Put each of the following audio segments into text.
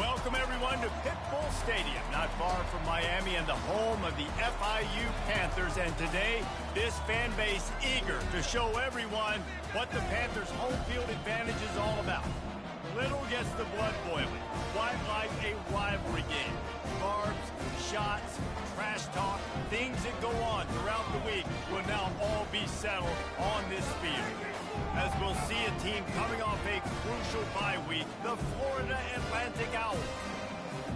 Welcome, everyone, to Pitbull Stadium, not far from Miami and the home of the FIU Panthers. And today, this fan base eager to show everyone what the Panthers' home field advantage is all about. Little gets the blood boiling. Quite like a rivalry game. Barbs, shots, trash talk, things that go on throughout the week will now all be settled on this field. As we'll see a team coming off a crucial bye week, the Florida Atlantic Owls,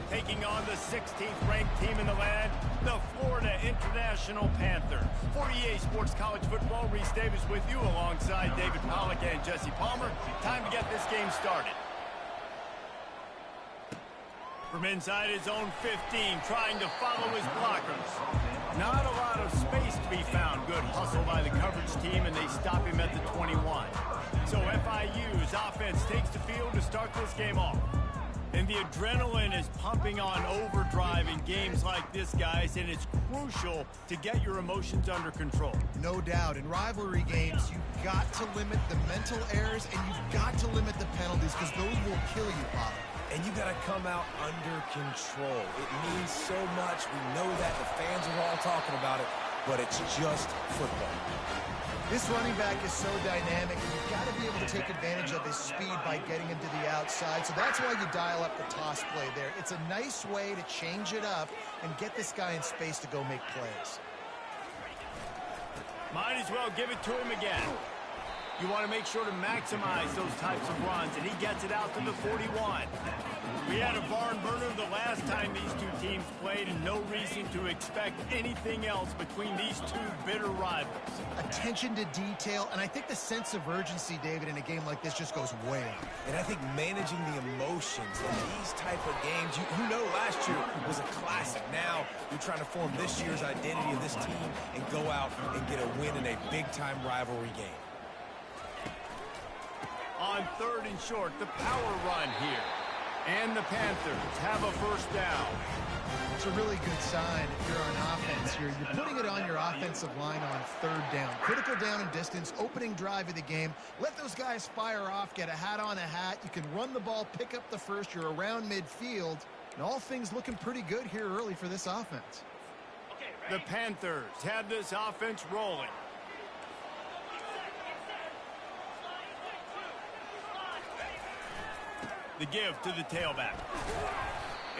taking on the 16th ranked team in the land, the Florida International Panthers. For EA Sports College Football, Reese Davis with you alongside David Pollack and Jesse Palmer. Time to get this game started. From inside his own 15, trying to follow his blockers. Not a lot of space to be found. Good hustle by the coverage team, and they stop him at the 21. So FIU's offense takes the field to start this game off. And the adrenaline is pumping on overdrive in games like this, guys, and it's crucial to get your emotions under control. No doubt. In rivalry games, you've got to limit the mental errors, and you've got to limit the penalties, because those will kill you, Bob. And you got to come out under control. It means so much. We know that. The fans are all talking about it, but it's just football. This running back is so dynamic, and you've got to be able to take advantage of his speed by getting him to the outside. So that's why you dial up the toss play there. It's a nice way to change it up and get this guy in space to go make plays. Might as well give it to him again. You want to make sure to maximize those types of runs, and he gets it out to the 41. We had a barn burner the last time these two teams played, and no reason to expect anything else between these two bitter rivals. Attention to detail, and I think the sense of urgency, David, in a game like this just goes way up. And I think managing the emotions in these type of games, you know last year was a classic. Now you're trying to form this year's identity of this team and go out and get a win in a big-time rivalry game. On 3rd and short, the power run here. And the Panthers have a first down. It's a really good sign if you're on offense here. You're putting it on your offensive line on 3rd down. Critical down and distance, opening drive of the game. Let those guys fire off, get a hat on a hat. You can run the ball, pick up the first. You're around midfield. And all things looking pretty good here early for this offense. The Panthers have this offense rolling. The give to the tailback.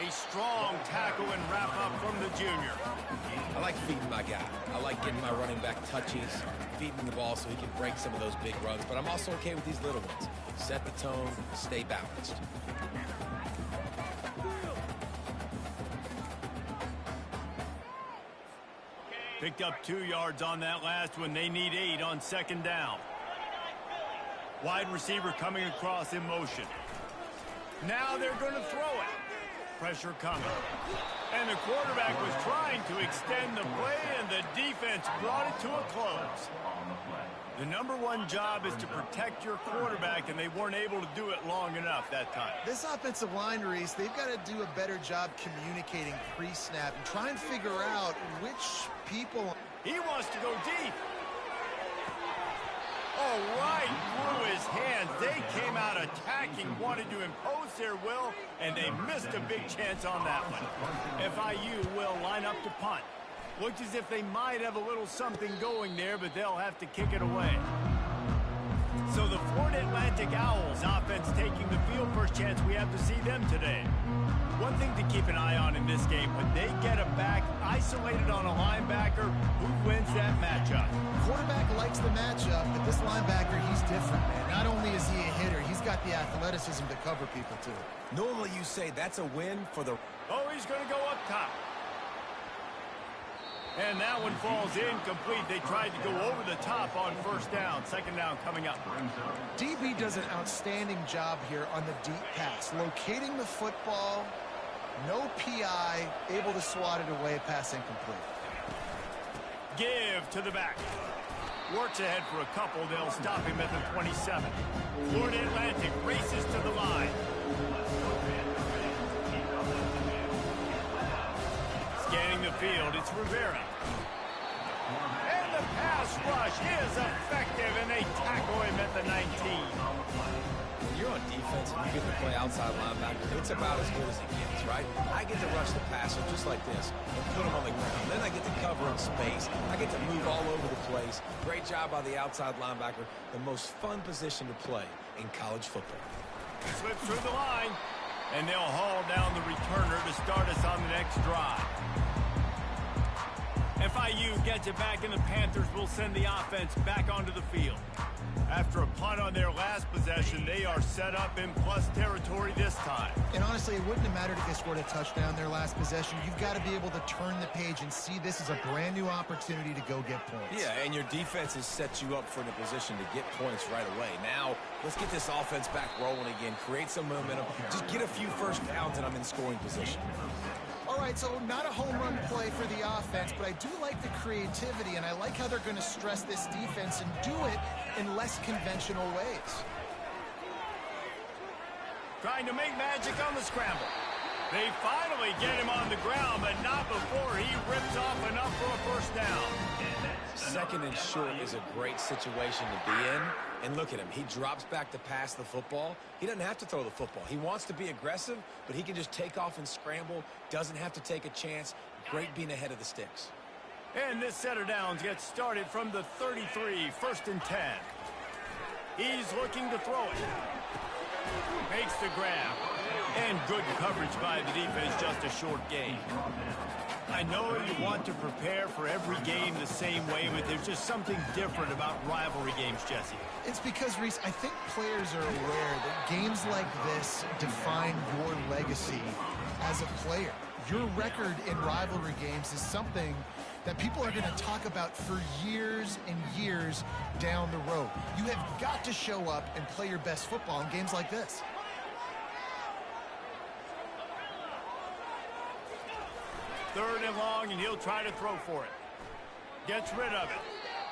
A strong tackle and wrap up from the junior. I like feeding my guy. I like getting my running back touches, feeding the ball so he can break some of those big runs, but I'm also okay with these little ones. Set the tone, stay balanced. Picked up 2 yards on that last one. They need 8 on 2nd down. Wide receiver coming across in motion. Now they're going to throw it. Pressure coming. And the quarterback was trying to extend the play, and the defense brought it to a close. The #1 job is to protect your quarterback, and they weren't able to do it long enough that time. This offensive line, Reese, they've got to do a better job communicating pre-snap and try and figure out which people... He wants to go deep. Oh, right through his hands. They came out attacking, wanted to impose their will, and they missed a big chance on that one. FIU will line up to punt. Looks as if they might have a little something going there, but they'll have to kick it away. So the Florida Atlantic Owls offense taking the field. First chance we have to see them today. One thing to keep an eye on in this game, when they get a back isolated on a linebacker, who wins that matchup? Quarterback likes the matchup, but this linebacker, he's different, man. Not only is he a hitter, he's got the athleticism to cover people, too. Normally you say that's a win for the... Oh, he's going to go up top. And that one falls incomplete. They tried to go over the top on 1st down. 2nd down coming up. DB does an outstanding job here on the deep pass. Locating the football, no PI, able to swat it away, pass incomplete. Give to the back. Works ahead for a couple. They'll stop him at the 27. Florida Atlantic races to the line. Scanning the field, it's Rivera. And the pass rush is effective, and they tackle him at the 19. When you're on defense and you get to play outside linebacker, it's about as good as it gets, right? I get to rush the passer just like this and put him on the ground. Then I get to cover in space. I get to move all over the place. Great job by the outside linebacker. The most fun position to play in college football. Slips through the line, and they'll haul down the returner to start us on the next drive. FIU gets it back, and the Panthers will send the offense back onto the field. After a punt on their last possession, they are set up in plus territory this time. And honestly, it wouldn't have mattered if they scored a touchdown their last possession. You've got to be able to turn the page and see this as a brand new opportunity to go get points. Yeah, and your defense has set you up for the position to get points right away. Now, let's get this offense back rolling again, create some momentum, just get a few first downs, and I'm in scoring position. All right, so not a home run play for the offense, but I do like the creativity, and I like how they're going to stress this defense and do it in less conventional ways. Trying to make magic on the scramble. They finally get him on the ground, but not before he rips off enough for a first down. Second and short is a great situation to be in. And look at him. He drops back to pass the football. He doesn't have to throw the football. He wants to be aggressive, but he can just take off and scramble. Doesn't have to take a chance. Great being ahead of the sticks. And this set of downs gets started from the 33, 1st and 10. He's looking to throw it. Makes the grab. And good coverage by the defense, just a short gain. I know you want to prepare for every game the same way, but there's just something different about rivalry games, Jesse. It's because, Reese, I think players are aware that games like this define your legacy as a player. Your record in rivalry games is something that people are going to talk about for years and years down the road. You have got to show up and play your best football in games like this. Third and long, and he'll try to throw for it. Gets rid of it.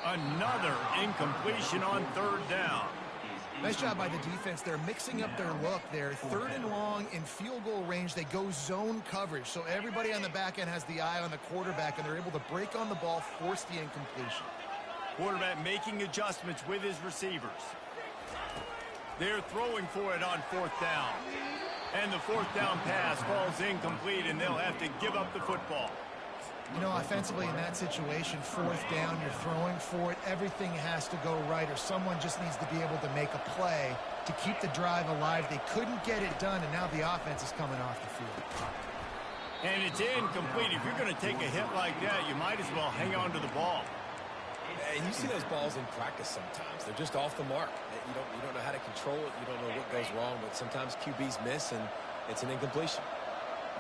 Another incompletion on third down. Nice job by the defense. They're mixing up their look there. Third and long in field goal range. They go zone coverage. So everybody on the back end has the eye on the quarterback, and they're able to break on the ball, force the incompletion. Quarterback making adjustments with his receivers. They're throwing for it on fourth down. And the fourth down pass falls incomplete, and they'll have to give up the football. You know, offensively in that situation, fourth down, you're throwing for it. Everything has to go right, or someone just needs to be able to make a play to keep the drive alive. They couldn't get it done, and now the offense is coming off the field. And it's incomplete. If you're going to take a hit like that, you might as well hang on to the ball. And you see those balls in practice sometimes. They're just off the mark. You don't know how to control it. You don't know what goes wrong, but sometimes QBs miss, and it's an incompletion.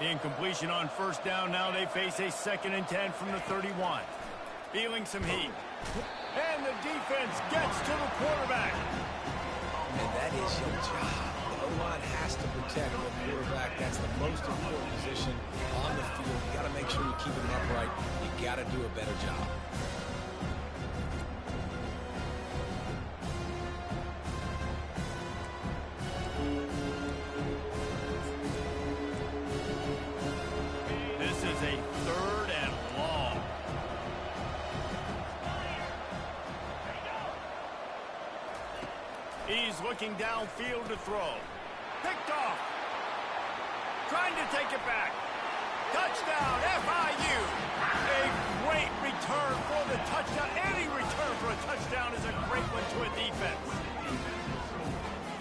The incompletion on first down. Now they face a 2nd and 10 from the 31. Feeling some heat. And the defense gets to the quarterback. And that is your job. The O-line has to protect the quarterback. That's the most important position on the field. You got to make sure you keep him upright. You got to do a better job. This is a 3rd and long. He's looking downfield to throw. Picked off. Trying to take it back. Touchdown, FIU. A great return for the touchdown. Any return for a touchdown is a great one to a defense.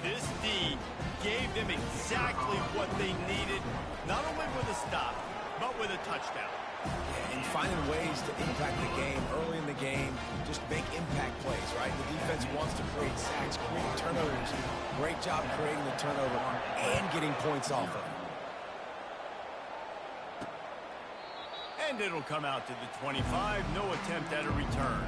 This D gave them exactly what they needed, not only with a stop, but with a touchdown. Yeah, and finding ways to impact the game early in the game, just make impact plays, right? The defense wants to create sacks, create turnovers. Great job creating the turnover and getting points off of it. And it'll come out to the 25. No attempt at a return.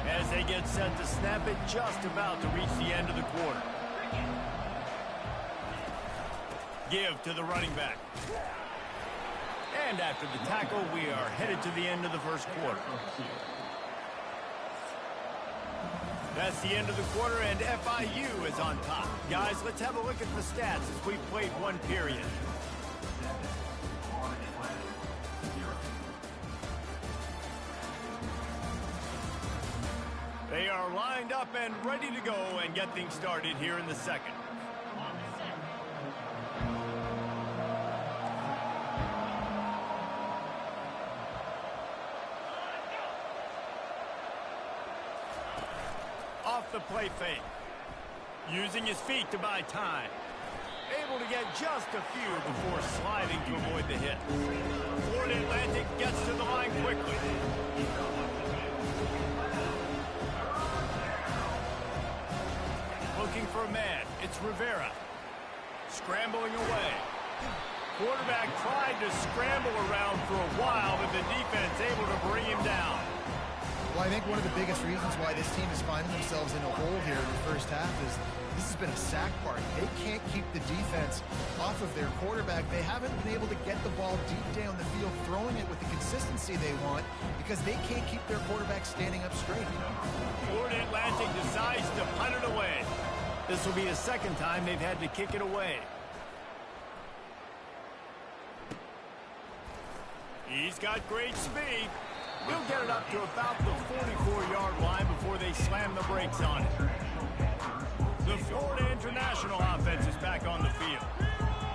As they get set to snap it, just about to reach the end of the quarter. Give to the running back. And after the tackle, we are headed to the end of the first quarter. That's the end of the quarter, and FIU is on top. Guys, let's have a look at the stats as we played one period. They They are lined up and ready to go and get things started here in the second. Off the play fake. Using his feet to buy time. Able to get just a few before sliding to avoid the hit. Florida Atlantic gets to the line quickly. Looking for a man. It's Rivera. Scrambling away. Quarterback tried to scramble around for a while, but the defense able to bring him down. Well, I think one of the biggest reasons why this team is finding themselves in a hole here in the first half is this has been a sack party. They can't keep the defense off of their quarterback. They haven't been able to get the ball deep down the field, throwing it with the consistency they want because they can't keep their quarterback standing up straight. Florida Atlantic decides to punt it away. This will be the second time they've had to kick it away. He's got great speed. He'll get it up to about the 44-yard line before they slam the brakes on it. The Florida International offense is back on the field.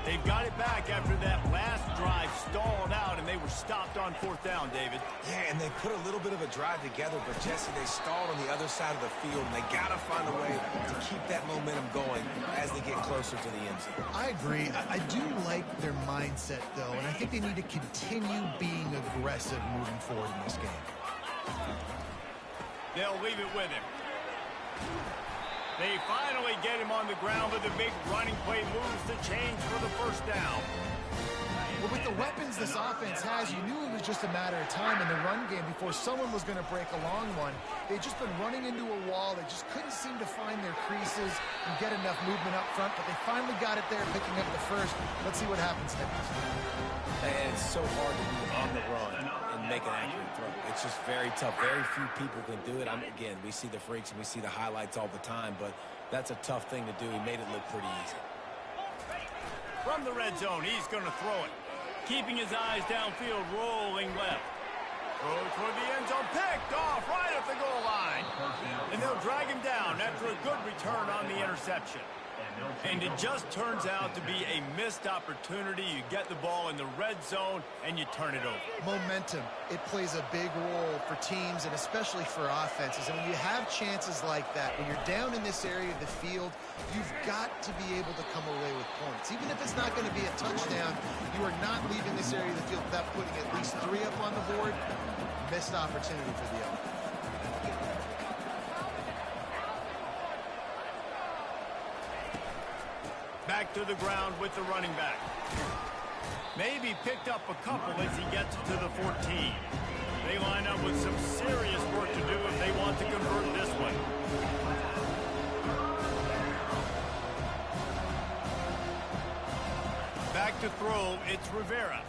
They've got it back after that last drive stalled out, and they were stopped on fourth down, David. Yeah, and they put a little bit of a drive together, but, Jesse, they stalled on the other side of the field, and they got to find a way to keep that momentum going as they get closer to the end zone. I agree. I do like their mindset, though, and I think they need to continue being aggressive moving forward in this game. They'll leave it with him. They finally get him on the ground, but the big running play moves the chains for the first down. Well, with the weapons this offense has, you knew it was just a matter of time in the run game before someone was going to break a long one. They've just been running into a wall. They just couldn't seem to find their creases and get enough movement up front, but they finally got it there, picking up the first. Let's see what happens next. And it's so hard to be on the run and make an accurate throw. It's just very tough. Very few people can do it. Again, we see the freaks and we see the highlights all the time, but that's a tough thing to do. He made it look pretty easy. From the red zone, he's going to throw it. Keeping his eyes downfield, rolling left. Throw toward the end zone, picked off right at the goal line. And they'll drag him down after a good return on the interception. And it just turns out to be a missed opportunity. You get the ball in the red zone, and you turn it over. Momentum, it plays a big role for teams and especially for offenses. And when you have chances like that, when you're down in this area of the field, you've got to be able to come away with points. Even if it's not going to be a touchdown, you are not leaving this area of the field without putting at least 3 up on the board. Missed opportunity for the offense. Back to the ground with the running back. Maybe picked up a couple as he gets to the 14. They line up with some serious work to do if they want to convert this one. Back to throw, it's Rivera.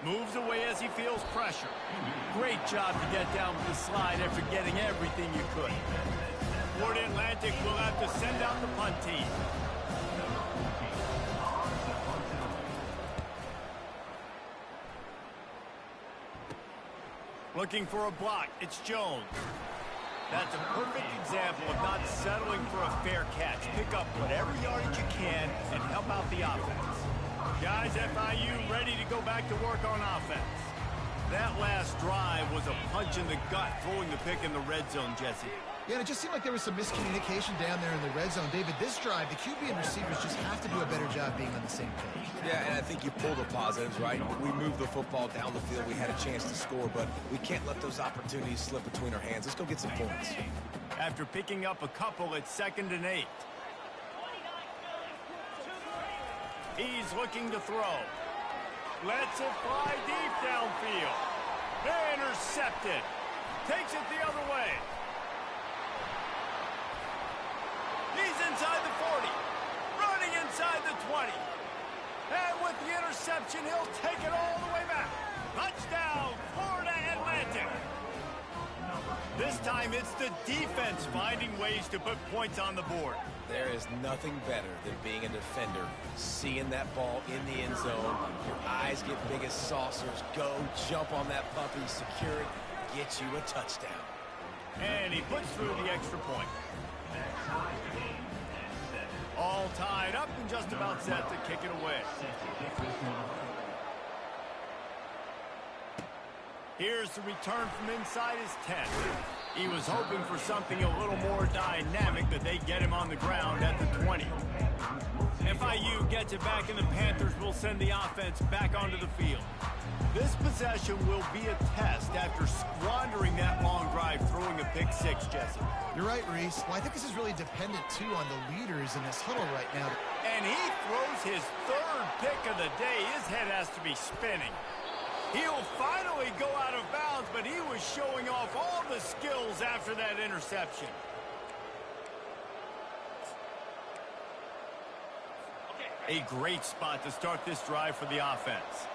Moves away as he feels pressure. Great job to get down with the slide after getting everything you could. Florida Atlantic will have to send out the punt team. Looking for a block, it's Jones. That's a perfect example of not settling for a fair catch. Pick up whatever yardage you can and help out the offense. Guys, FIU ready to go back to work on offense. That last drive was a punch in the gut, throwing the pick in the red zone, Jesse. Yeah, and it just seemed like there was some miscommunication down there in the red zone. David, this drive, the QB and receivers just have to do a better job being on the same page. Yeah, and I think you pull the positives, right? We moved the football down the field. We had a chance to score, but we can't let those opportunities slip between our hands. Let's go get some points. After picking up a couple, it's 2nd and 8. He's looking to throw. Lets it fly deep downfield. Intercepted. Takes it the other way. He's inside the 40. Running inside the 20. And with the interception, he'll take it all the way back. Touchdown, Florida Atlantic. This time, it's the defense finding ways to put points on the board. There is nothing better than being a defender, seeing that ball in the end zone. Your eyes get big as saucers. Go, jump on that puppy, secure it, get you a touchdown. And he puts through the extra point. All tied up and just about set to kick it away. Here's the return from inside his 10. He was hoping for something a little more dynamic, but they get him on the ground at the 20. FIU gets it back, and the Panthers will send the offense back onto the field. This possession will be a test after squandering that long drive, throwing a pick six, Jesse. You're right, Reese. Well, I think this is really dependent, too, on the leaders in this huddle right now. And he throws his third pick of the day. His head has to be spinning. He'll finally go out of bounds, but he was showing off all the skills after that interception. A great spot to start this drive for the offense.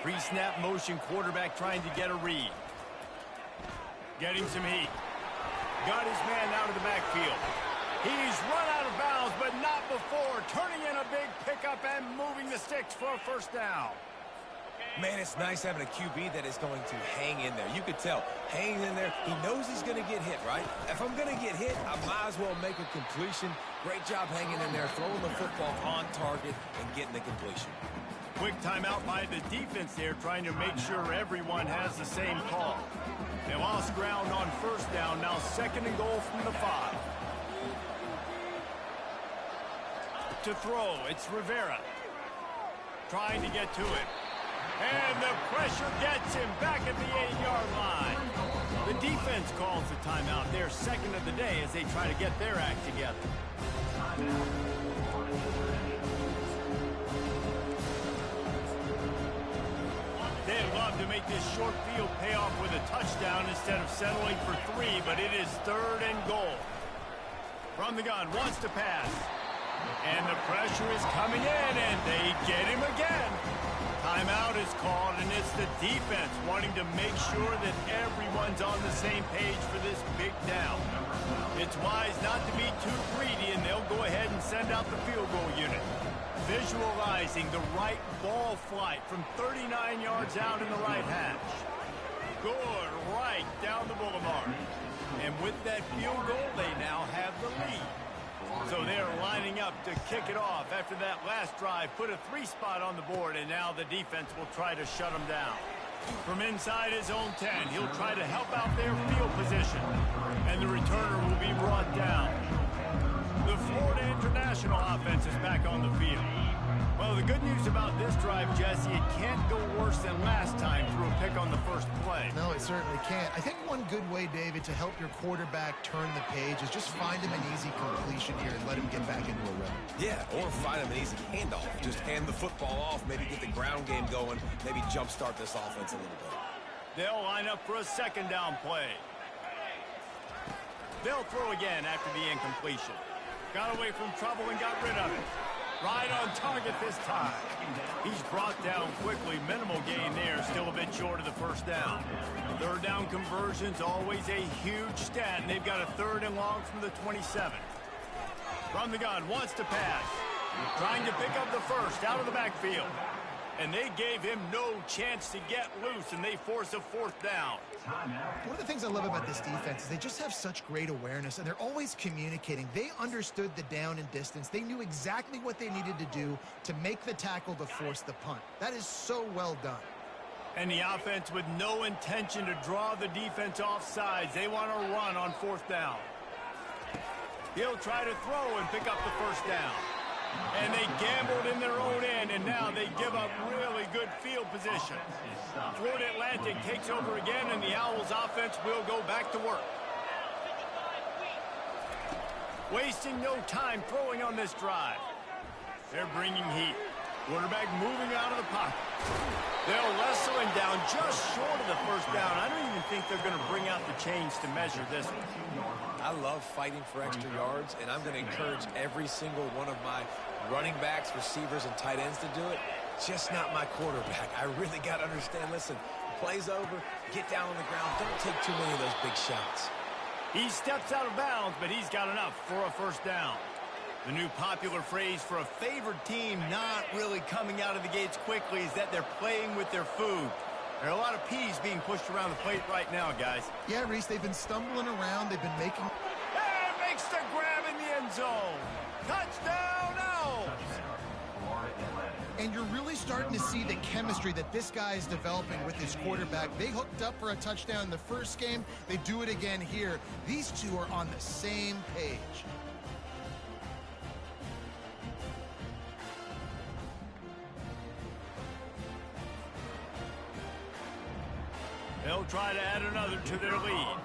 Pre-snap motion quarterback trying to get a read. Getting some heat. Got his man out of the backfield. He's run out of bounds, but not before. Turning in a big pickup and moving the sticks for a first down. Man, it's nice having a QB that is going to hang in there. You could tell, hanging in there, he knows he's going to get hit, right? If I'm going to get hit, I might as well make a completion. Great job hanging in there, throwing the football on target and getting the completion. Quick timeout by the defense there, trying to make sure everyone has the same call. They lost ground on first down, now 2nd and goal from the 5. To throw, it's Rivera. Trying to get to it. And the pressure gets him back at the 8-yard line. The defense calls the timeout, their second of the day, as they try to get their act together. They'd love to make this short field pay off with a touchdown instead of settling for 3, but it is 3rd and goal. From the gun, wants to pass. And the pressure is coming in, and they get him again. Timeout is called, and it's the defense wanting to make sure that everyone's on the same page for this big down. It's wise not to be too greedy, and they'll go ahead and send out the field goal unit. Visualizing the right ball flight from 39 yards out in the right hash. Good right down the boulevard. And with that field goal, they now have the lead. So they're lining up to kick it off after that last drive. Put a 3 spot on the board, and now the defense will try to shut them down. From inside his own 10, he'll try to help out their field position. And the returner will be brought down. The Florida International offense is back on the field. Well, the good news about this drive, Jesse, it can't go worse than last time through a pick on the first play. No, it certainly can't. I think one good way, David, to help your quarterback turn the page is just find him an easy completion here and let him get back into a run. Yeah, or find him an easy handoff. Just hand the football off, maybe get the ground game going, maybe jumpstart this offense a little bit. They'll line up for a 2nd down play. They'll throw again after the incompletion. Got away from trouble and got rid of it. Right on target this time. He's brought down quickly. Minimal gain there. Still a bit short of the first down. 3rd down conversion's always a huge stat, and they've got a 3rd and long from the 27. From the gun, wants to pass. Trying to pick up the first out of the backfield. And they gave him no chance to get loose, and they force a 4th down. One of the things I love about this defense is they just have such great awareness, and they're always communicating. They understood the down and distance. They knew exactly what they needed to do to make the tackle to force the punt. That is so well done. And the offense with no intention to draw the defense off sides. They want to run on 4th down. He'll try to throw and pick up the first down. And they gambled in their own end, and now they give up really good field position. Florida Atlantic takes over again, and the Owls offense will go back to work. Wasting no time throwing on this drive. They're bringing heat. Quarterback moving out of the pocket. They'll wrestle him down just short of the first down. I don't even think they're going to bring out the chains to measure this one. I love fighting for extra yards, and I'm going to encourage every single one of my running backs, receivers, and tight ends to do it. Just not my quarterback. I really got to understand, listen, play's over, get down on the ground, don't take too many of those big shots. He steps out of bounds, but he's got enough for a first down. The new popular phrase for a favored team not really coming out of the gates quickly is that they're playing with their food. There are a lot of peas being pushed around the plate right now, guys. Yeah, Reese, they've been stumbling around. They've been making... And makes the grab in the end zone. Touchdown, Owls! And you're really starting to see the chemistry that this guy is developing with his quarterback. They hooked up for a touchdown in the first game. They do it again here. These two are on the same page. They'll try to add another to their lead.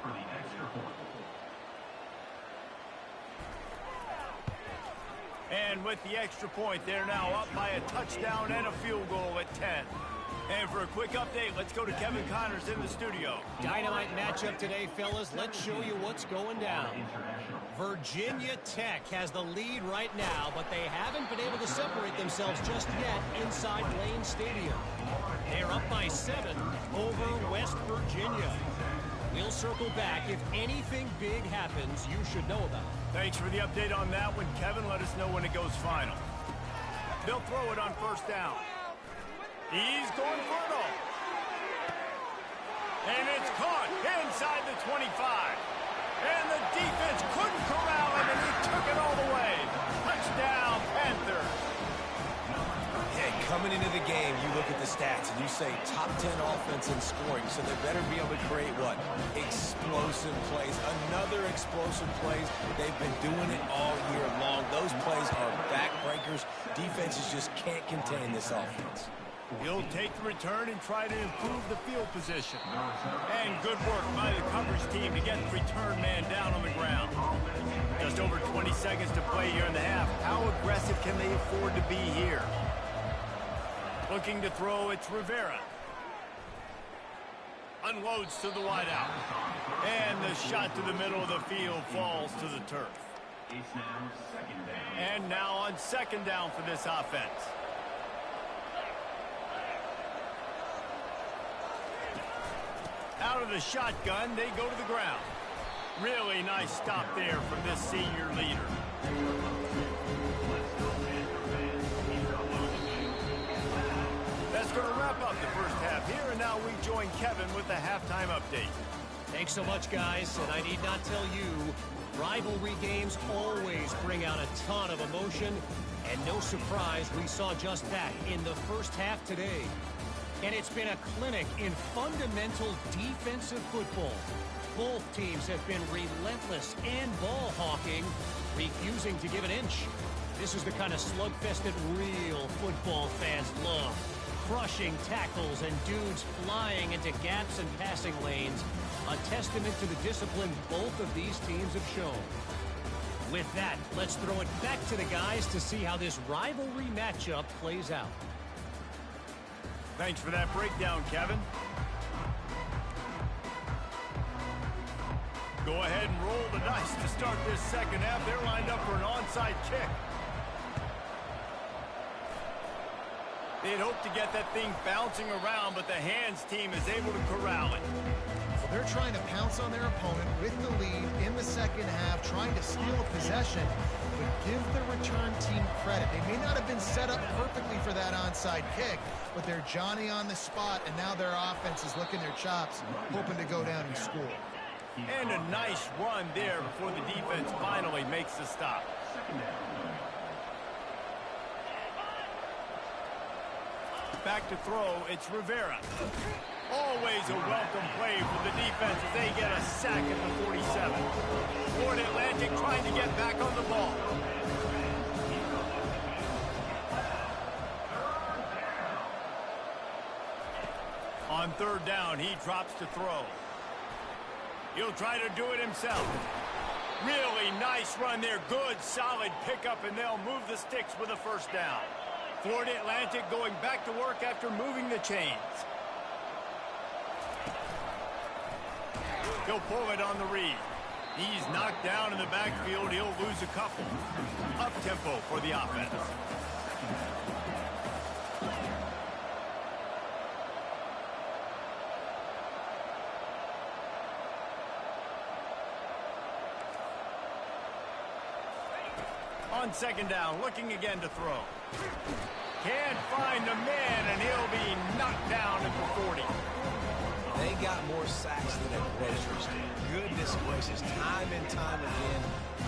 And with the extra point, they're now up by a touchdown and a field goal at 10. And for a quick update, let's go to Kevin Connors in the studio. Dynamite matchup today, fellas. Let's show you what's going down. Virginia Tech has the lead right now, but they haven't been able to separate themselves just yet inside Lane Stadium. They're up by 7 over West Virginia. We'll circle back. If anything big happens, you should know about it. Thanks for the update on that one, Kevin. Let us know when it goes final. They'll throw it on first down. He's going for it all. And it's caught inside the 25. And the defense couldn't corral him, and he took it all the way. Touchdown, Panthers. Hey, coming into the game, you look at the stats and you say top 10 offense in scoring, so they better be able to create what? Explosive plays. Another explosive plays. They've been doing it all year long. Those plays are backbreakers. Defenses just can't contain this offense. He'll take the return and try to improve the field position. And good work by the coverage team to get the return man down on the ground. Just over 20 seconds to play here in the half. How aggressive can they afford to be here? Looking to throw, it's Rivera. Unloads to the wideout. And the shot to the middle of the field falls to the turf. And now on second down for this offense. Out of the shotgun, they go to the ground. Really nice stop there from this senior leader. That's going to wrap up the first half here, and now we join Kevin with the halftime update. Thanks so much, guys, and I need not tell you, rivalry games always bring out a ton of emotion, and no surprise, we saw just that in the first half today. And it's been a clinic in fundamental defensive football. Both teams have been relentless and ball hawking, refusing to give an inch. This is the kind of slugfest that real football fans love. Crushing tackles and dudes flying into gaps and passing lanes. A testament to the discipline both of these teams have shown. With that, let's throw it back to the guys to see how this rivalry matchup plays out. Thanks for that breakdown, Kevin. Go ahead and roll the dice to start this second half. They're lined up for an onside kick. They'd hoped to get that thing bouncing around, but the hands team is able to corral it. So they're trying to pounce on their opponent with the lead in the second half, trying to steal a possession, but give the return team credit. They may not have been set up perfectly for that onside kick, but they're Johnny on the spot, and now their offense is licking their chops, hoping to go down and score. And a nice run there before the defense finally makes the stop. Back to throw, it's Rivera. Always a welcome play for the defense as they get a sack at the 47. Florida Atlantic trying to get back on the ball. On third down, he drops to throw. He'll try to do it himself. Really nice run there. Good, solid pickup, and they'll move the sticks with a first down. Florida Atlantic going back to work after moving the chains. He'll pull it on the read. He's knocked down in the backfield. He'll lose a couple. Up-tempo for the offense. On second down, looking again to throw. Can't find a man, and he'll be knocked down at the 40. mismatches time and time again,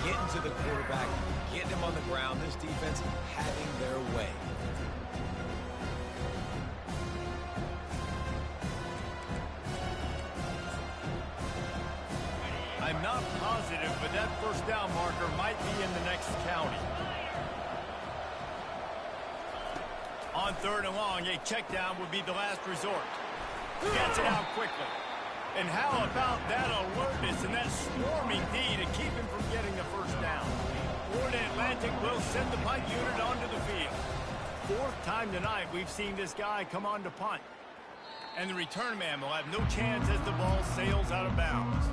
getting to the quarterback, getting him on the ground. This defense having their way. I'm not positive, but that first down marker might be in the next county. On 3rd and long, a check down would be the last resort. Gets it out quickly. And how about that alertness and that swarming D to keep him from getting the first down? Florida Atlantic will send the punt unit onto the field. 4th time tonight we've seen this guy come on to punt. And the return man will have no chance as the ball sails out of bounds.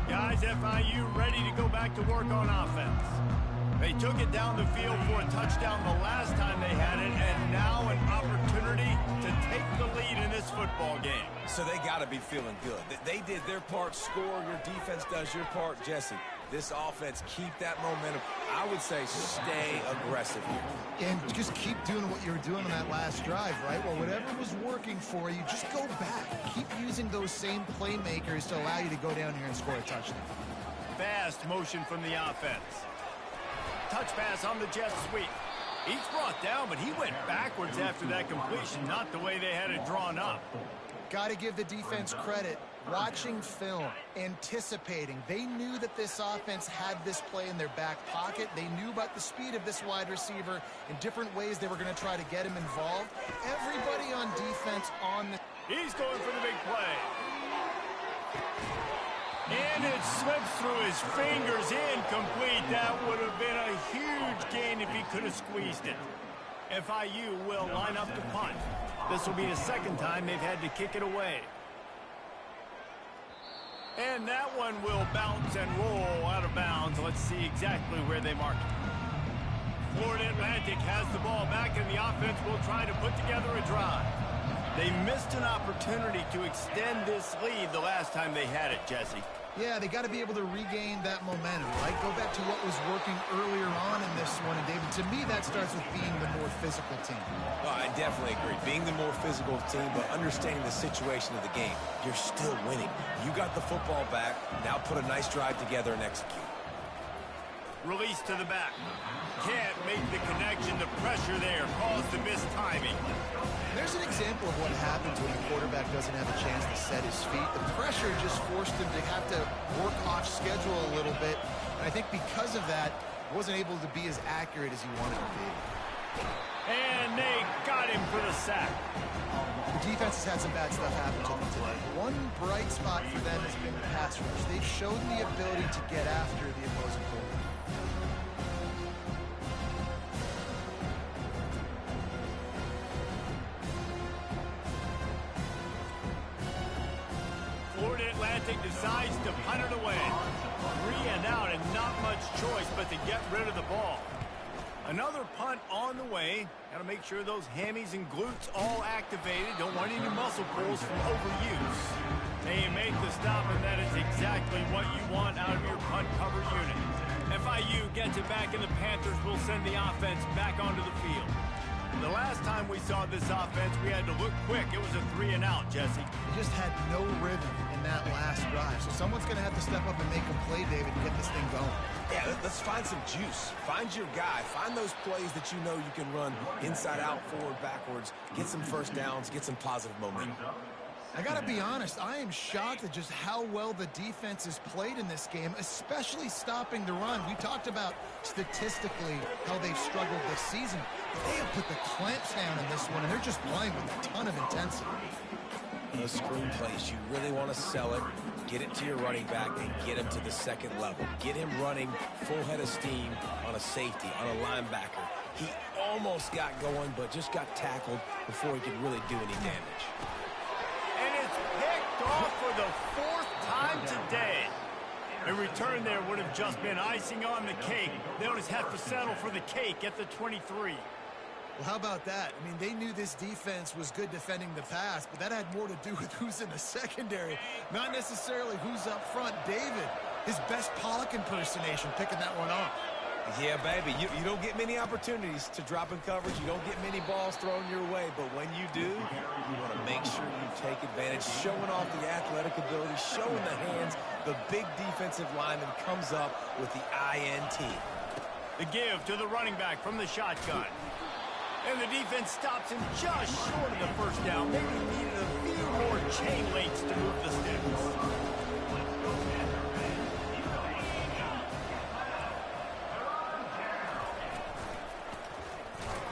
Guys, FIU ready to go back to work on offense. They took it down the field for a touchdown the last time they had it, and now an opportunity to take the lead in this football game. So they got to be feeling good. They did their part, score. Your defense does your part, Jesse. This offense, keep that momentum. I would say stay aggressive here. And just keep doing what you were doing on that last drive, right? Well, whatever was working for you, just go back. Keep using those same playmakers to allow you to go down here and score a touchdown. Fast motion from the offense. Touch pass on the jet sweep. He's brought down, but he went backwards after that completion, not the way they had it drawn up. Got to give the defense credit. Watching film, anticipating. They knew that this offense had this play in their back pocket. They knew about the speed of this wide receiver in different ways they were going to try to get him involved. Everybody on defense on the... He's going for the big play. And it slips through his fingers, incomplete. That would have been a huge gain if he could have squeezed it. FIU will line up to punt. This will be the 2nd time they've had to kick it away. And that one will bounce and roll out of bounds. Let's see exactly where they mark it. Florida Atlantic has the ball back, and the offense will try to put together a drive. They missed an opportunity to extend this lead the last time they had it, Jesse. Yeah, they got to be able to regain that momentum, right? Go back to what was working earlier on in this one. And, David, to me, that starts with being the more physical team. Well, I definitely agree. Being the more physical team, but understanding the situation of the game. You're still winning. You got the football back. Now put a nice drive together and execute. Release to the back. Can't make the connection. The pressure there caused the missed timing. There's an example of what happens when the quarterback doesn't have a chance to set his feet. The pressure just forced him to have to work off schedule a little bit. And I think because of that, wasn't able to be as accurate as he wanted to be. And they got him for the sack. The defense has had some bad stuff happen to them today. One bright spot for them has been the pass rush. They've shown the ability to get after the opposing quarterback. Florida Atlantic decides to punt it away. 3 and out, and not much choice but to get rid of the ball. Another punt on the way. Got to make sure those hammies and glutes all activated. Don't want any muscle pulls from overuse. They make the stop, and that is exactly what you want out of your punt cover unit. FIU gets it back, and the Panthers will send the offense back onto the field. The last time we saw this offense, we had to look quick. It was a 3 and out, Jesse. They just had no rhythm in that last drive. So someone's going to have to step up and make a play, David, and get this thing going. Yeah, let's find some juice. Find your guy. Find those plays that you know you can run inside out, forward, backwards. Get some first downs. Get some positive momentum. I got to be honest, I am shocked at just how well the defense has played in this game, especially stopping the run. We talked about statistically how they've struggled this season. They have put the clamps down in this one, and they're just playing with a ton of intensity. Those screen plays, you really want to sell it, get it to your running back, and get him to the 2nd level. Get him running full head of steam on a safety, on a linebacker. He almost got going, but just got tackled before he could really do any damage. And it's picked off for the 4th time today. A return there would have just been icing on the cake. They'll just have to settle for the cake at the 23. Well, how about that? I mean, they knew this defense was good defending the pass, but that had more to do with who's in the secondary, not necessarily who's up front. David, his best Pollock impersonation, picking that one off. Yeah, baby, you don't get many opportunities to drop in coverage. You don't get many balls thrown your way, but when you do, you want to make sure you take advantage, showing off the athletic ability, showing the hands. The big defensive lineman comes up with the INT. The give to the running back from the shotgun. And the defense stops him just short of the first down. Maybe he needed a few more chain links to move the sticks.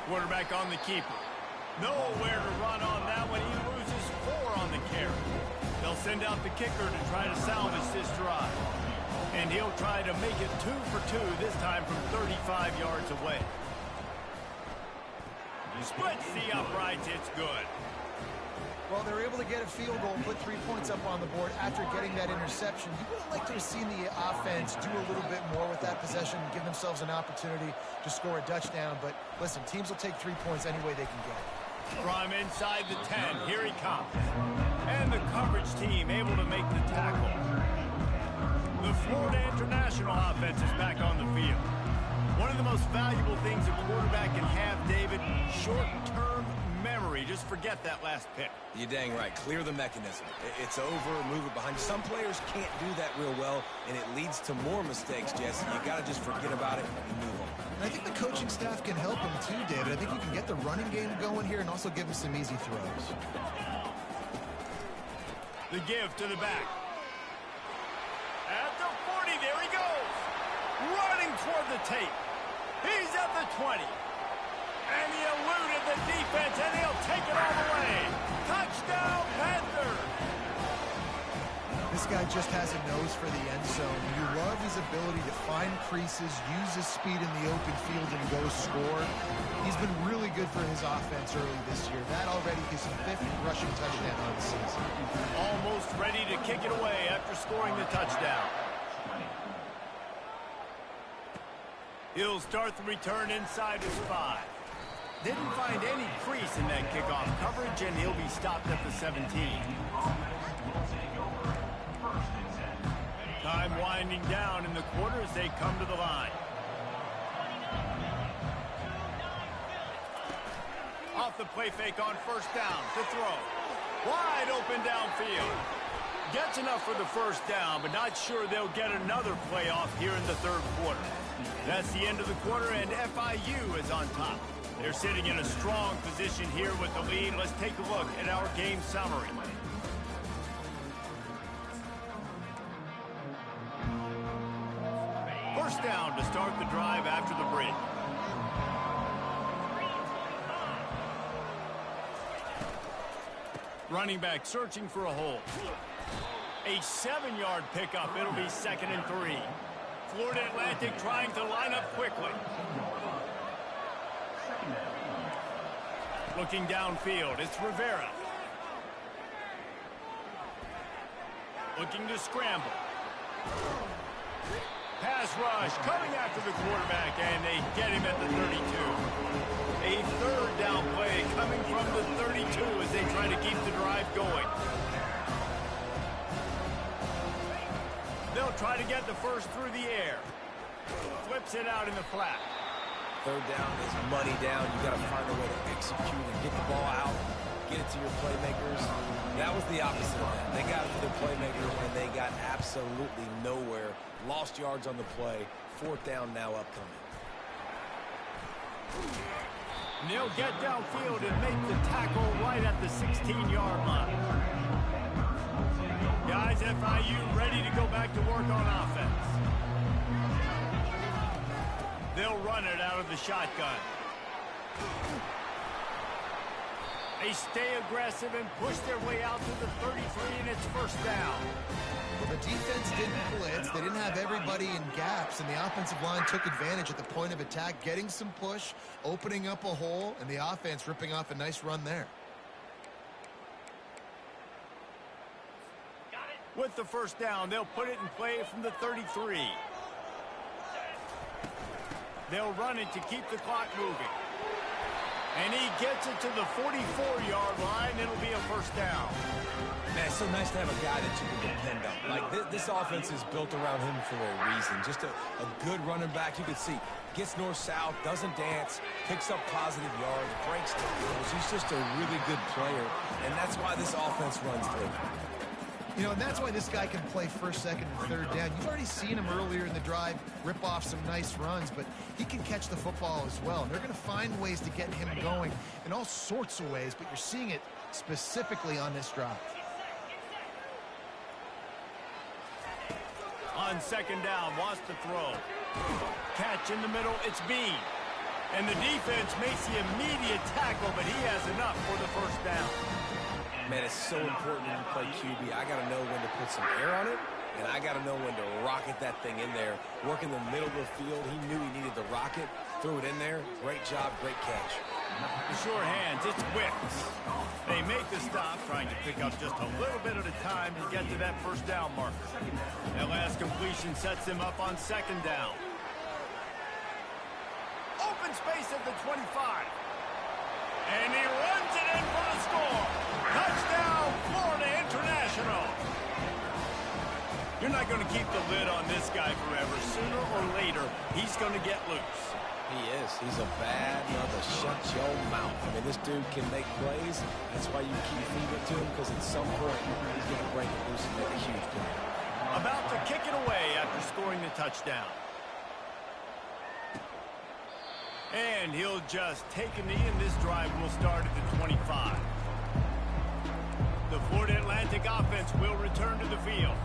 Quarterback on the keeper. Nowhere to run on that one. He loses 4 on the carry. They'll send out the kicker to try to salvage this drive. And he'll try to make it 2 for 2, this time from 35 yards away. Splits the uprights. It's good. Well, they were able to get a field goal and put 3 points up on the board after getting that interception. You would have liked to have seen the offense do a little bit more with that possession and give themselves an opportunity to score a touchdown. But listen, teams will take 3 points any way they can get it. From inside the 10, here he comes. And the coverage team able to make the tackle. The Florida International offense is back on the field. One of the most valuable things a quarterback can have, David, short-term memory. Just forget that last pick. You're dang right. Clear the mechanism. It's over. Move it behind you. Some players can't do that real well, and it leads to more mistakes, Jesse. You got to just forget about it and move on. And I think the coaching staff can help him too, David. I think you can get the running game going here and also give him some easy throws. The give to the back. At the 40, there he goes. Running toward the tape. He's at the 20. And he eluded the defense, and he'll take it all the way. Touchdown, Panthers! This guy just has a nose for the end zone. You love his ability to find creases, use his speed in the open field, and go score. He's been really good for his offense early this year. That already is his 5th rushing touchdown on the season. Almost ready to kick it away after scoring the touchdown. He'll start the return inside his 5. Didn't find any crease in that kickoff coverage, and he'll be stopped at the 17. Time winding down in the quarter as they come to the line. Off the play fake on first down to throw. Wide open downfield. Gets enough for the first down, but not sure they'll get another play off here in the third quarter. That's the end of the quarter, and FIU is on top. They're sitting in a strong position here with the lead. Let's take a look at our game summary. First down to start the drive after the break. Running back searching for a hole. A 7-yard pickup. It'll be 2nd and 3. Florida Atlantic trying to line up quickly. Looking downfield, it's Rivera. Looking to scramble. Pass rush coming after the quarterback, and they get him at the 32. A 3rd down play coming from the 32 as they try to keep the drive going. They'll try to get the first through the air. Flips it out in the flat. 3rd down is money down. You got to find a way to execute and get the ball out, get it to your playmakers. That was the opposite of that. They got it to their playmakers, and they got absolutely nowhere. Lost yards on the play. 4th down now upcoming. And they'll get downfield and make the tackle right at the 16-yard line. Guys, FIU ready to go back to work on offense. They'll run it out of the shotgun. They stay aggressive and push their way out to the 33, and it's first down. Well, the defense didn't blitz. They didn't have everybody in gaps, and the offensive line took advantage at the point of attack, getting some push, opening up a hole, and the offense ripping off a nice run there. With the first down, they'll put it in play from the 33. They'll run it to keep the clock moving. And he gets it to the 44-yard line. It'll be a first down. Man, it's so nice to have a guy that you can depend on. Like, this offense is built around him for a reason. Just a good running back. You can see, gets north-south, doesn't dance, picks up positive yards, breaks tackles. He's just a really good player, and that's why this offense runs through. You know, and that's why this guy can play first, second, and third down. You've already seen him earlier in the drive rip off some nice runs, but he can catch the football as well. And they're going to find ways to get him going in all sorts of ways, but you're seeing it specifically on this drive. On second down, wants to throw. Catch in the middle, it's Bean. And the defense makes the immediate tackle, but he has enough for the first down. Man, it's so important when you play QB. I got to know when to put some air on it, and I got to know when to rocket that thing in there. Work in the middle of the field. He knew he needed the rocket. Threw it in there. Great job, great catch. The sure hands, it's Wicks. They make the stop, trying to pick up just a little bit at a time to get to that first down marker. That last completion sets him up on second down. Open space at the 25. And he runs it in for the score. Touchdown, Florida International. You're not going to keep the lid on this guy forever. Sooner or later, he's going to get loose. He is. He's a bad mother. Shut your mouth. I mean, this dude can make plays. That's why you keep feeding it to him, because at some point, he's going to break it loose and make a huge play. About to kick it away after scoring the touchdown. And he'll just take a knee, and this drive will start at the 25. The Florida Atlantic offense will return to the field.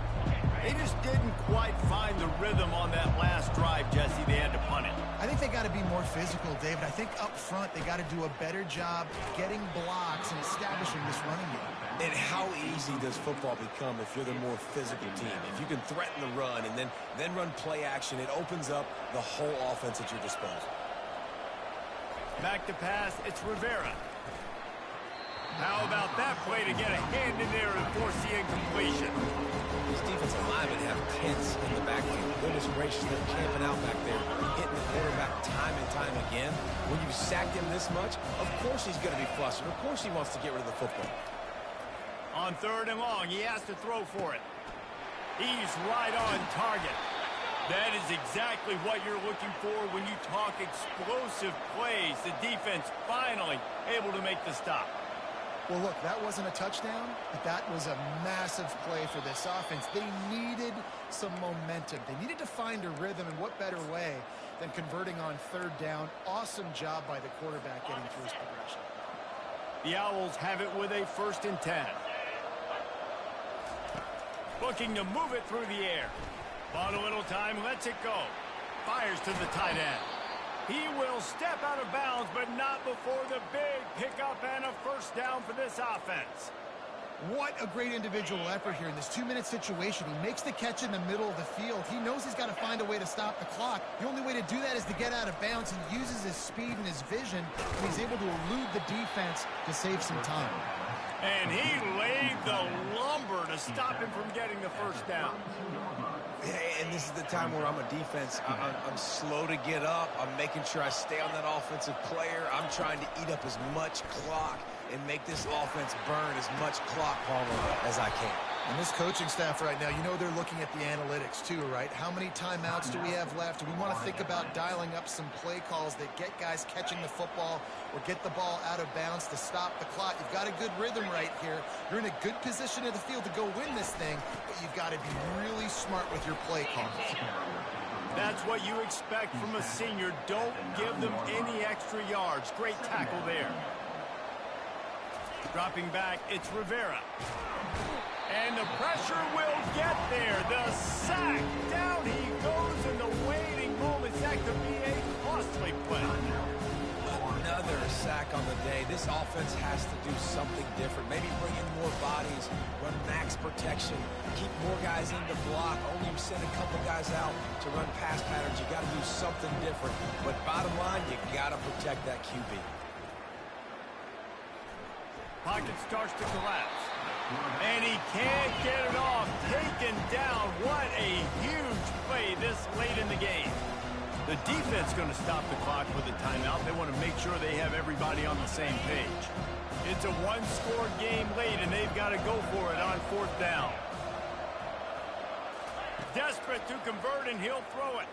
They just didn't quite find the rhythm on that last drive, Jesse. They had to punt it. I think they got to be more physical, David. I think up front they got to do a better job getting blocks and establishing this running game. And how easy does football become if you're the more physical team? If you can threaten the run and then run play action, it opens up the whole offense at your disposal. Back to pass, it's Rivera. How about that play to get a hand in there and force the incompletion? These defensive linemen have tents in the backfield. Goodness gracious, they're camping out back there, hitting the quarterback time and time again. When you've sacked him this much, of course he's going to be flustered. Of course he wants to get rid of the football. On third and long, he has to throw for it. He's right on target. That is exactly what you're looking for when you talk explosive plays. The defense finally able to make the stop. Well, look, that wasn't a touchdown, but that was a massive play for this offense. They needed some momentum. They needed to find a rhythm, and what better way than converting on third down. Awesome job by the quarterback getting through his progression. The Owls have it with a 1st and 10. Looking to move it through the air. Bought a little time, lets it go. Fires to the tight end. He will step out of bounds, but not before the big pickup and a first down for this offense. What a great individual effort here in this 2-minute situation. He makes the catch in the middle of the field. He knows he's got to find a way to stop the clock. The only way to do that is to get out of bounds. He uses his speed and his vision, and he's able to elude the defense to save some time. And he laid the lumber to stop him from getting the first down. And this is the time where I'm a defense. I'm slow to get up. I'm making sure I stay on that offensive player. I'm trying to eat up as much clock and make this offense burn as much clock, Palmer, as I can. And this coaching staff right now, you know they're looking at the analytics too, right? How many timeouts do we have left? Do we want to think about dialing up some play calls that get guys catching the football or get the ball out of bounds to stop the clock? You've got a good rhythm right here. You're in a good position in the field to go win this thing, but you've got to be really smart with your play calls. That's what you expect from a senior. Don't give them any extra yards. Great tackle there. Dropping back, it's Rivera. And the pressure will get there. The sack. Down he goes in the waiting moments. That could be a costly play. Another sack on the day. This offense has to do something different. Maybe bring in more bodies, run max protection, keep more guys in the block, only send a couple guys out to run pass patterns. You got to do something different. But bottom line, you got to protect that QB. Pocket starts to collapse. And he can't get it off. Taken down. What a huge play this late in the game. The defense going to stop the clock with a timeout. They want to make sure they have everybody on the same page. It's a one-score game late, and they've got to go for it on 4th down. Desperate to convert, and he'll throw it.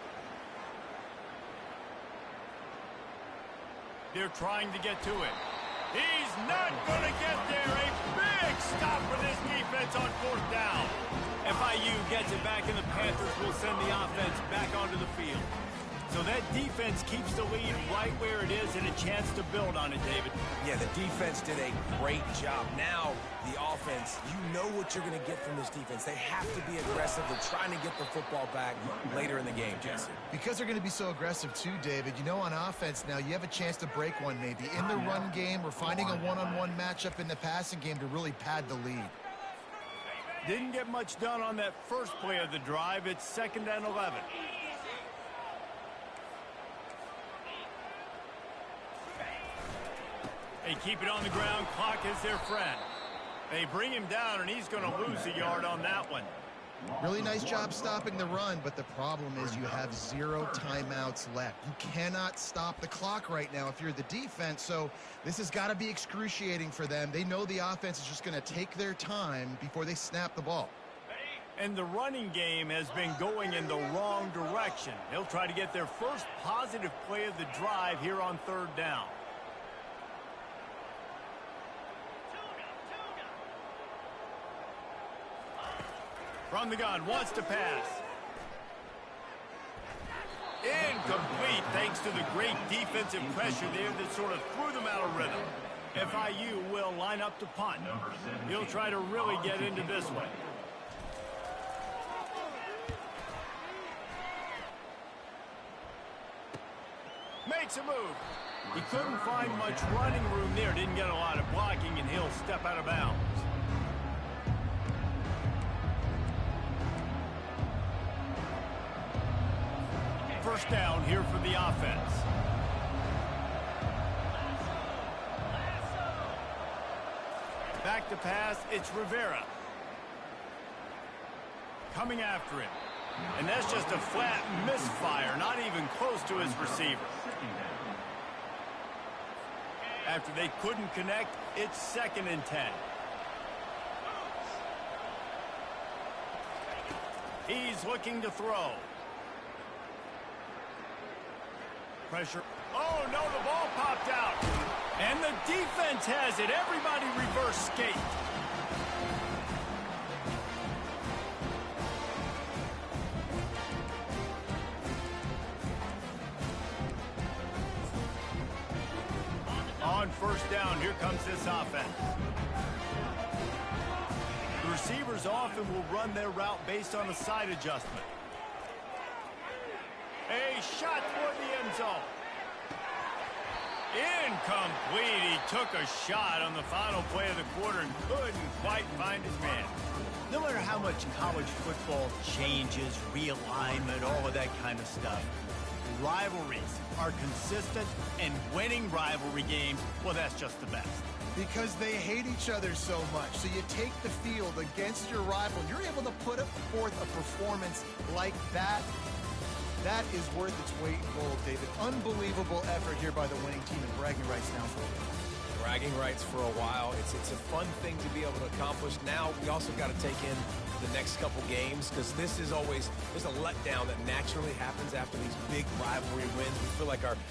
They're trying to get to it. He's not going to get there. A big stop for this defense on 4th down. FIU gets it back, and the Panthers will send the offense back onto the field. So that defense keeps the lead right where it is and a chance to build on it, David. Yeah, the defense did a great job. Now, the offense, you know what you're going to get from this defense. They have to be aggressive. They're trying to get the football back later in the game, Jesse. Because they're going to be so aggressive too, David, you know, on offense now, you have a chance to break one maybe in the run game or finding a one-on-one matchup in the passing game to really pad the lead. Didn't get much done on that first play of the drive. It's 2nd and 11. They keep it on the ground. Clock is their friend. They bring him down, and he's going to lose a yard on that one. Really nice job stopping the run, but the problem is you have 0 timeouts left. You cannot stop the clock right now if you're the defense, so this has got to be excruciating for them. They know the offense is just going to take their time before they snap the ball. And the running game has been going in the wrong direction. They'll try to get their first positive play of the drive here on 3rd down. From the gun, wants to pass. Incomplete, thanks to the great defensive pressure there that sort of threw them out of rhythm. FIU will line up to punt. He'll try to really get into this one. Makes a move. He couldn't find much running room there. Didn't get a lot of blocking, and he'll step out of bounds. First down here for the offense. Back to pass, it's Rivera. Coming after him. And that's just a flat misfire, not even close to his receiver. After they couldn't connect, it's 2nd and 10. He's looking to throw. Pressure. Oh, no, the ball popped out. And the defense has it. Everybody reverse skate. On 1st down, here comes this offense. The receivers often will run their route based on a side adjustment. A shot toward the end zone. Incomplete. He took a shot on the final play of the quarter and couldn't quite find his man. No matter how much college football changes, realignment, all of that kind of stuff, rivalries are consistent, and winning rivalry games, well, that's just the best. Because they hate each other so much. So you take the field against your rival, and you're able to put forth a performance like that. That is worth its weight in gold, David. Unbelievable effort here by the winning team, and bragging rights now for you. Bragging rights for a while. It's a fun thing to be able to accomplish. Now we also got to take in the next couple games, because this is always, there's a letdown that naturally happens after these big rivalry wins. We feel like our